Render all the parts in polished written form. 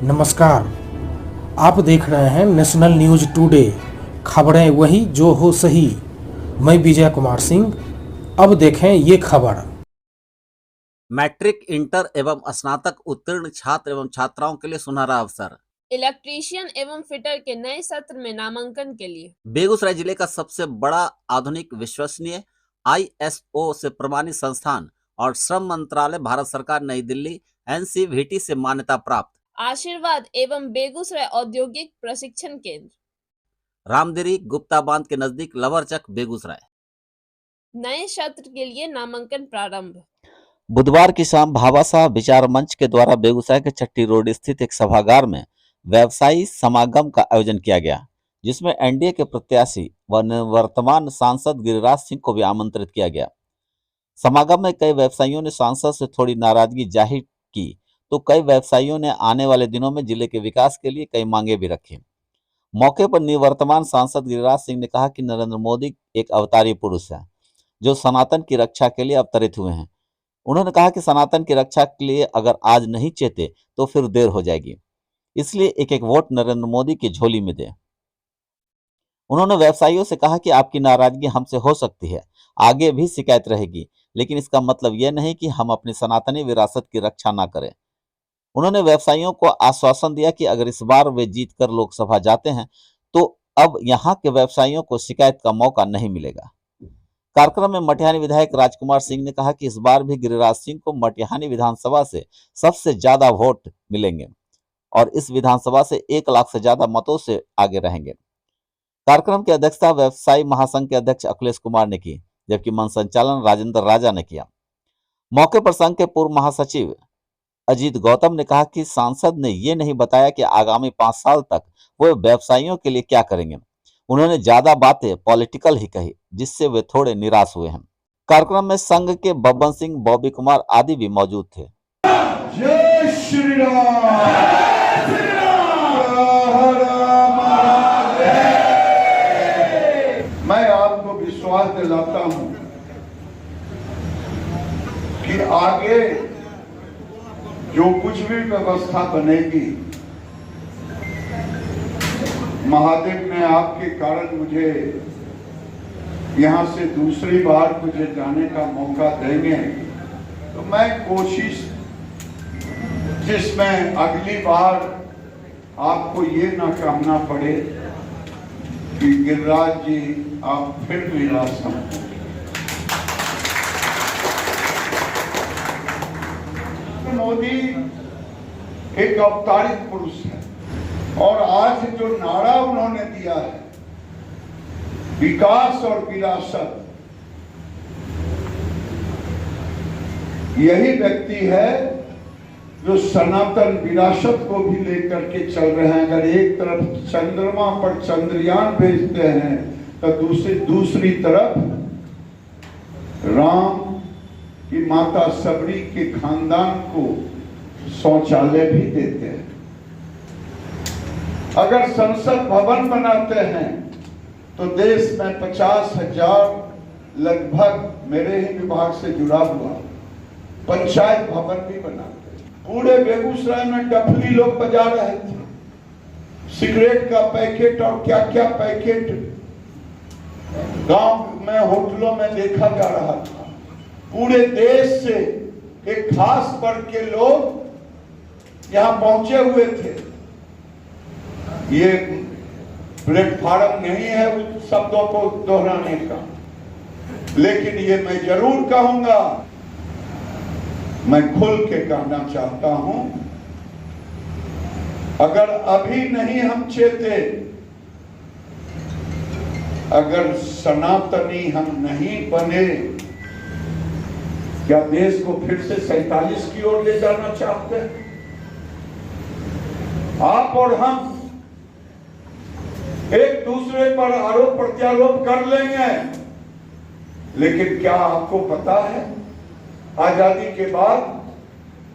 नमस्कार, आप देख रहे हैं नेशनल न्यूज़ टुडे। खबरें वही जो हो सही। मैं विजय कुमार सिंह। अब देखें ये खबर। मैट्रिक, इंटर एवं स्नातक उत्तीर्ण छात्र एवं छात्राओं के लिए सुनहरा अवसर। इलेक्ट्रीशियन एवं फिटर के नए सत्र में नामांकन के लिए बेगूसराय जिले का सबसे बड़ा आधुनिक विश्वसनीय ISO से प्रमाणित संस्थान और श्रम मंत्रालय भारत सरकार नई दिल्ली NCVT से मान्यता प्राप्त आशीर्वाद एवं बेगूसराय औद्योगिक प्रशिक्षण केंद्र रामदेरी गुप्ता बांध के नजदीक लवरचक बेगूसराय। नए सत्र के लिए नामांकन प्रारंभ। बुधवार की शाम भाभाशाह विचार मंच के द्वारा बेगूसराय के चट्टी रोड स्थित एक सभागार में व्यवसायी समागम का आयोजन किया गया, जिसमें NDA के प्रत्याशी व वर्तमान सांसद गिरिराज सिंह को भी आमंत्रित किया गया। समागम में कई व्यवसायियों ने सांसद से थोड़ी नाराजगी जाहिर की, तो कई व्यवसायियों ने आने वाले दिनों में जिले के विकास के लिए कई मांगे भी रखी। मौके पर निवर्तमान सांसद गिरिराज सिंह ने कहा कि नरेंद्र मोदी एक अवतारी पुरुष है जो सनातन की रक्षा के लिए अवतरित हुए हैं। उन्होंने कहा कि सनातन की रक्षा के लिए अगर आज नहीं चेते तो फिर देर हो जाएगी, इसलिए एक एक वोट नरेंद्र मोदी की झोली में दें। उन्होंने व्यवसायियों से कहा कि आपकी नाराजगी हमसे हो सकती है, आगे भी शिकायत रहेगी, लेकिन इसका मतलब यह नहीं कि हम अपनी सनातनी विरासत की रक्षा ना करें। उन्होंने व्यवसायियों को आश्वासन दिया कि अगर इस बार वे जीतकर लोकसभा जाते हैं तो अब यहां के व्यवसायियों को शिकायत का मौका नहीं मिलेगा। कार्यक्रम में मटिहानी विधायक राजकुमार सिंह ने कहा कि इस बार भी गिरिराज सिंह को मटिहानी विधानसभा से सबसे ज्यादा वोट मिलेंगे और इस विधानसभा से 1 लाख से ज्यादा मतों से आगे रहेंगे। कार्यक्रम की अध्यक्षता व्यवसायी महासंघ के अध्यक्ष अखिलेश कुमार ने की, जबकि मंच संचालन राजेंद्र राजा ने किया। मौके पर संघ के पूर्व महासचिव अजीत गौतम ने कहा कि सांसद ने ये नहीं बताया कि आगामी 5 साल तक वो व्यवसायियों के लिए क्या करेंगे। उन्होंने ज्यादा बातें पॉलिटिकल ही कही, जिससे वे थोड़े निराश हुए हैं। कार्यक्रम में संघ के बब्बन सिंह, बॉबी कुमार आदि भी मौजूद थे। जय श्री राम। मैं आपको विश्वास दिलाता हूं कि आगे जो कुछ भी व्यवस्था बनेगी, महादेव ने आपके कारण मुझे यहां से दूसरी बार मुझे जाने का मौका देंगे, तो मैं कोशिश जिसमें अगली बार आपको ये ना कहना पड़े कि गिरिराज जी आप फिर निराश हैं। मोदी एक अवतारित पुरुष है और आज जो नारा उन्होंने दिया है, विकास और विरासत, यही व्यक्ति है जो सनातन विरासत को भी लेकर के चल रहे हैं। अगर एक तरफ चंद्रमा पर चंद्रयान भेजते हैं तो दूसरी तरफ राम की माता सबरी के खानदान को शौचालय भी देते हैं। अगर संसद भवन बनाते हैं तो देश में 50,000 लगभग मेरे ही विभाग से जुड़ा हुआ पंचायत भवन भी बनाते हैं। पूरे बेगूसराय में डफली लोग बजा रहे थे, सिगरेट का पैकेट और क्या क्या पैकेट गांव में होटलों में देखा जा रहा था। पूरे देश से एक खास वर्ग के लोग यहां पहुंचे हुए थे। ये प्लेटफार्म नहीं है उन शब्दों को दोहराने का, लेकिन ये मैं जरूर कहूंगा, मैं खुल के कहना चाहता हूं, अगर अभी नहीं हम चेते, अगर सनातनी हम नहीं बने, क्या देश को फिर से 47 की ओर ले जाना चाहते हैं? आप और हम एक दूसरे पर आरोप प्रत्यारोप कर लेंगे, लेकिन क्या आपको पता है आजादी के बाद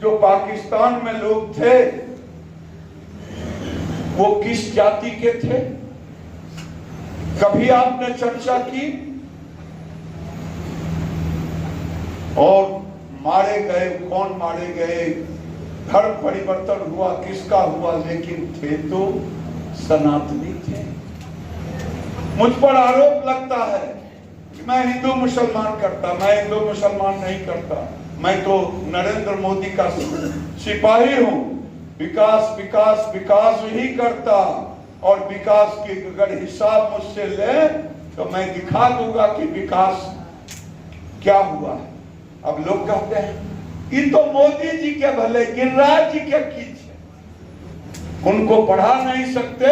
जो पाकिस्तान में लोग थे वो किस जाति के थे? कभी आपने चर्चा की? और मारे गए, कौन मारे गए, धर्म परिवर्तन हुआ, किसका हुआ, लेकिन थे तो सनातनी थे। मुझ पर आरोप लगता है कि मैं हिंदू मुसलमान करता, मैं हिंदू मुसलमान नहीं करता, मैं तो नरेंद्र मोदी का सिपाही हूं। विकास विकास विकास ही करता, और विकास के अगर हिसाब मुझसे ले तो मैं दिखा दूंगा कि विकास क्या हुआ है। अब लोग कहते हैं ये तो मोदी जी के भले, गिरिराज जी के कीजिए। उनको पढ़ा नहीं सकते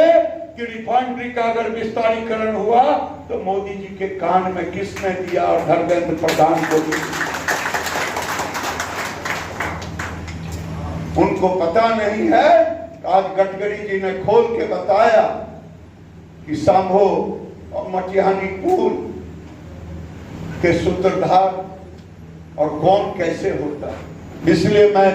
कि रिफाइनरी का अगर विस्तारीकरण हुआ तो मोदी जी के कान में किसने दिया, और धर्मेंद्र प्रधान को दिया। उनको पता नहीं है। आज गडकरी जी ने खोल के बताया कि सांभो और मटिहानी पुल के सूत्रधार और कौन कैसे होता है। इसलिए मैं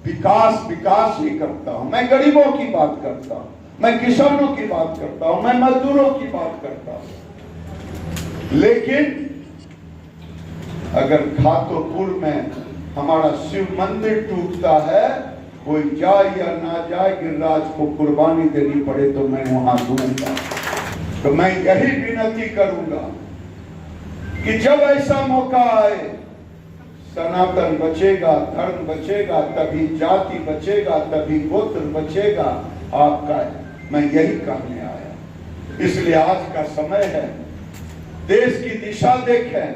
विकास विकास ही करता हूं। मैं गरीबों की बात करता हूं, मैं किसानों की बात करता हूं, मैं मजदूरों की बात करता हूं। लेकिन अगर खातोपुर में हमारा शिव मंदिर टूटता है, कोई जाए या ना जाए, गिरिराज को कुर्बानी देनी पड़े तो मैं वहां दूंगा। तो मैं यही विनती करूंगा कि जब ऐसा मौका आए, सनातन बचेगा, धर्म बचेगा, तभी जाति बचेगा, तभी गोत्र बचेगा आपका। मैं यही कहने आया। इसलिए आज का समय है, देश की दिशा देखें,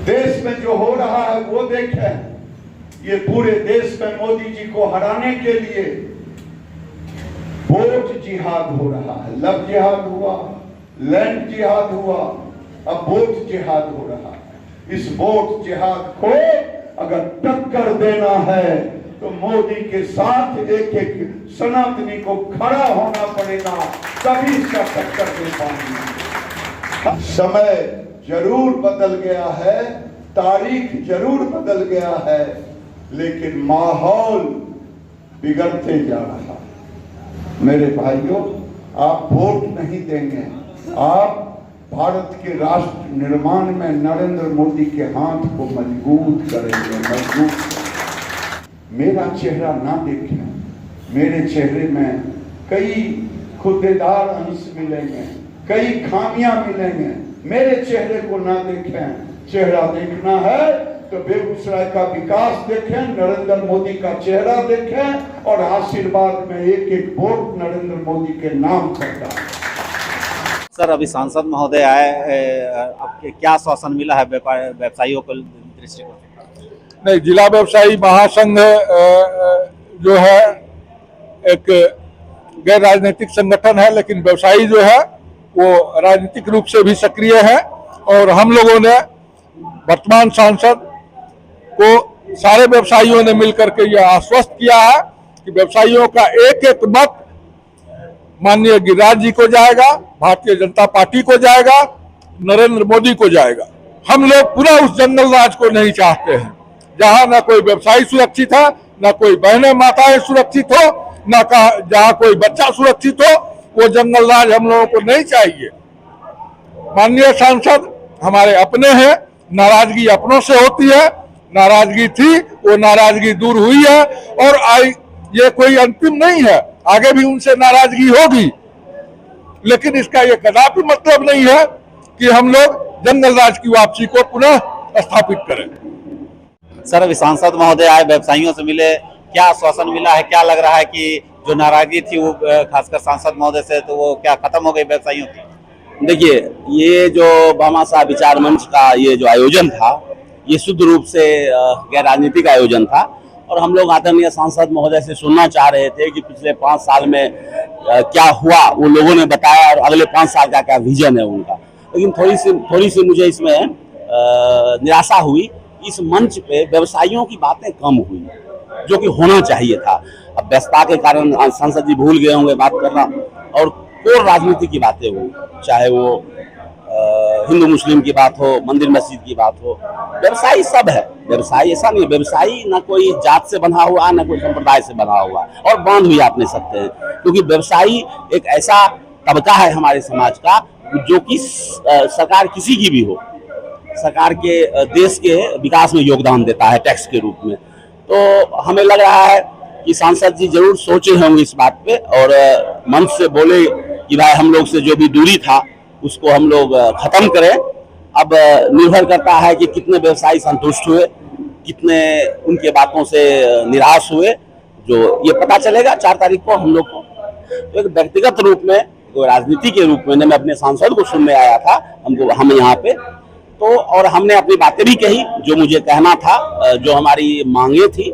देश में जो हो रहा है वो देखें। ये पूरे देश में मोदी जी को हराने के लिए वोट जिहाद हो रहा है। लव जिहाद हुआ, लैंड जिहाद हुआ, अब वोट जिहाद हो रहा है। इस वोट जिहाद को अगर टक्कर देना है तो मोदी के साथ एक एक सनातनी को खड़ा होना पड़ेगा, तभी इसका टक्कर दे पाएंगे। समय जरूर बदल गया है, तारीख जरूर बदल गया है, लेकिन माहौल बिगड़ते जा रहा है। मेरे भाइयों, आप वोट नहीं देंगे, आप भारत के राष्ट्र निर्माण में नरेंद्र मोदी के हाथ को मजबूत करेंगे। मजबूत। मेरा चेहरा ना देखें, मेरे चेहरे में कई खुदेदार अंश मिलेंगे, कई खामियां मिलेंगे। मेरे चेहरे को ना देखें। चेहरा देखना है तो बेगूसराय का विकास देखें, नरेंद्र मोदी का चेहरा देखें, और आशीर्वाद में एक एक वोट नरेंद्र मोदी के नाम करता है। सर, अभी सांसद महोदय आए, आपके क्या आश्वासन मिला है व्यवसायियों को दृष्टिकोण? नहीं, जिला व्यवसायी महासंघ जो है एक गैर राजनीतिक संगठन है, लेकिन व्यवसायी जो है वो राजनीतिक रूप से भी सक्रिय है। और हम लोगों ने वर्तमान सांसद को, सारे व्यवसायियों ने मिलकर के यह आश्वस्त किया है कि व्यवसायियों का एक एक मत माननीय गिरिराज जी को जाएगा, भारतीय जनता पार्टी को जाएगा, नरेंद्र मोदी को जाएगा। हम लोग पूरा उस जंगल राज को नहीं चाहते हैं, जहां न कोई व्यवसायी सुरक्षित है, न कोई बहनें माताएं सुरक्षित हो, न जहां कोई बच्चा सुरक्षित हो। वो जंगल राज हम लोगों को नहीं चाहिए। माननीय सांसद हमारे अपने हैं, नाराजगी अपनों से होती है, नाराजगी थी, वो नाराजगी दूर हुई है, और ये कोई अंतिम नहीं है, आगे भी उनसे नाराजगी होगी। लेकिन इसका ये कदापि मतलब नहीं है कि हम लोग जंगल राज की वापसी को पुनः स्थापित करें। सर, अभी सांसद महोदय आए, व्यवसायियों से मिले, क्या आश्वासन मिला है? क्या लग रहा है कि जो नाराजगी थी वो खासकर सांसद महोदय से, तो वो क्या खत्म हो गई व्यवसायियों की? देखिए, ये जो भामाशाह विचार मंच का ये जो आयोजन था, ये शुद्ध रूप से गैर राजनीतिक आयोजन था। और हम लोग आदरणीय सांसद महोदय से सुनना चाह रहे थे कि पिछले 5 साल में क्या हुआ, वो लोगों ने बताया, और अगले 5 साल का क्या विजन है उनका। लेकिन थोड़ी सी मुझे इसमें निराशा हुई। इस मंच पे व्यवसायियों की बातें कम हुई, जो कि होना चाहिए था। अब व्यस्तता के कारण सांसद जी भूल गए होंगे बात करना, और कोर राजनीति की बातें हुई, चाहे वो हिंदू मुस्लिम की बात हो, मंदिर मस्जिद की बात हो। व्यवसायी सब है, व्यवसायी ऐसा नहीं, व्यवसायी ना कोई जात से बंधा हुआ, ना कोई संप्रदाय से बंधा हुआ, और बांध भी आप नहीं सकते हैं, क्योंकि व्यवसायी एक ऐसा तबका है हमारे समाज का जो कि सरकार किसी की भी हो, सरकार के देश के विकास में योगदान देता है टैक्स के रूप में। तो हमें लग रहा है कि सांसद जी जरूर सोचे होंगे इस बात पे और मंच से बोले कि भाई हम लोग से जो भी दूरी था उसको हम लोग खत्म करें। अब निर्भर करता है कि कितने व्यवसायी संतुष्ट हुए, कितने उनके बातों से निराश हुए, जो ये पता चलेगा 4 तारीख को हम लोग को। तो एक व्यक्तिगत रूप में, राजनीति के रूप में मैं अपने सांसद को सुनने आया था, हम यहाँ पे तो, और हमने अपनी बातें भी कही जो मुझे कहना था, जो हमारी मांगे थी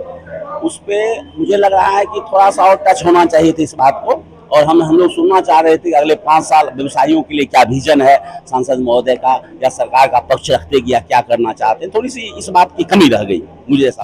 उस पे मुझे लग रहा है कि थोड़ा सा और टच होना चाहिए था इस बात को। और हम लोग सुनना चाह रहे थे कि अगले 5 साल व्यवसायियों के लिए क्या विजन है सांसद महोदय का, या सरकार का पक्ष रखते कि या क्या करना चाहते हैं। थोड़ी सी इस बात की कमी रह गई मुझे ऐसा।